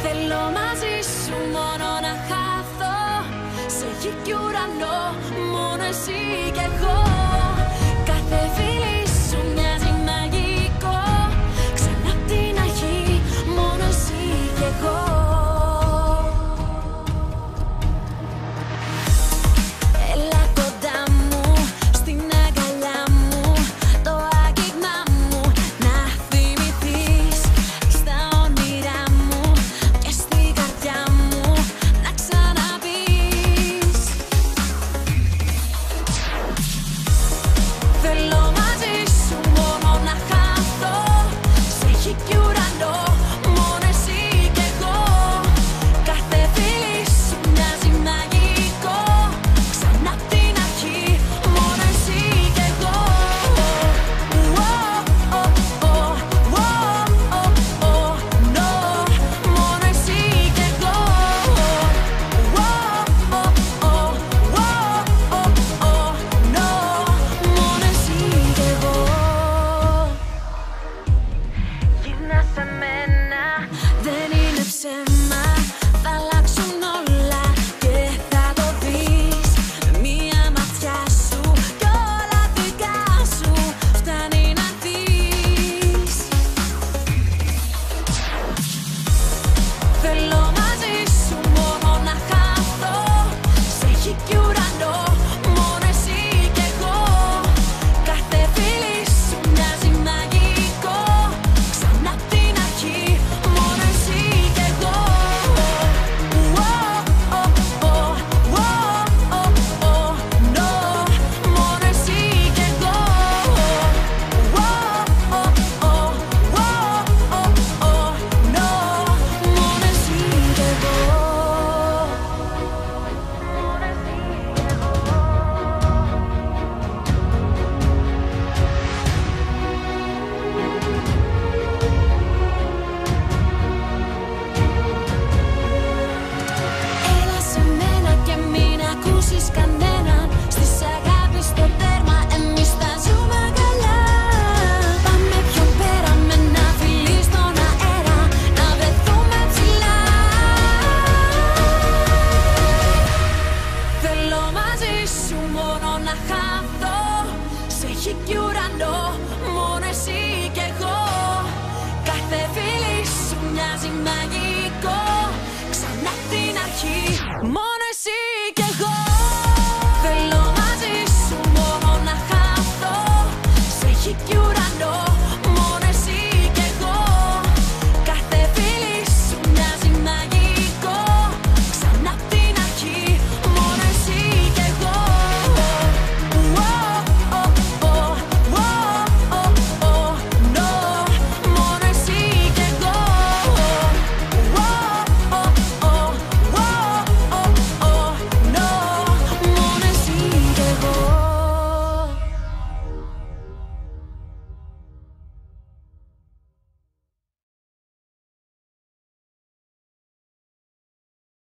Θέλω μαζί σου μόνο να χάθω σε γη κι ουρανό, μόνο εσύ κι εγώ. Κάθε φίλη σου μοιάζει μαγικό, ξανά απ' την αρχή, μόνο εσύ κι εγώ. Έλα κοντά μου, στην αγκαλιά μου, το άγγιγμά μου να θυμηθείς. Στα όνειρά μου και στην καρδιά μου να ξαναπείς. Θέλω μαζί σου μόνο να χαθώ σε γη κι ουρανό, μόνο εσύ κι εγώ. Κάθε φίλη σου μοιάζει μαγικό, ξανά απ' την αρχή, μόνο εσύ κι εγώ. Μόνο εσύ κι εγώ. Μόνο εσύ κι εγώ. Γυρνά σε μένα, δεν είναι ψέμα. Θα αλλάξουν όλα και θα το δεις. Μία ματιά σου κι όλα δικά σου φτάνει να δεις. Θέλω μαζί σου μόνο να χαθώ σε γη κι ουρανό, μόνο εσύ κι εγώ. Κάθε φίλη σου μοιάζει μαγικό, ξανά απ' την αρχή, μόνο εσύ κι εγώ. Μόνο εσύ κι εγώ. Μόνο εσύ κι εγώ. Έλα σε μένα και μην ακούσεις κανέναν. Στις αγάπης στο τέρμα εμείς θα ζούμε καλά. Πάμε πιο πέρα με ένα φιλί στον αέρα, να βρεθούμε ψηλά. Θέλω μαζί σου μόνο να χαθώ σε γη κι ουρανό, μόνο εσύ κι εγώ. Κάθε φίλη σου μοιάζει μαγικό,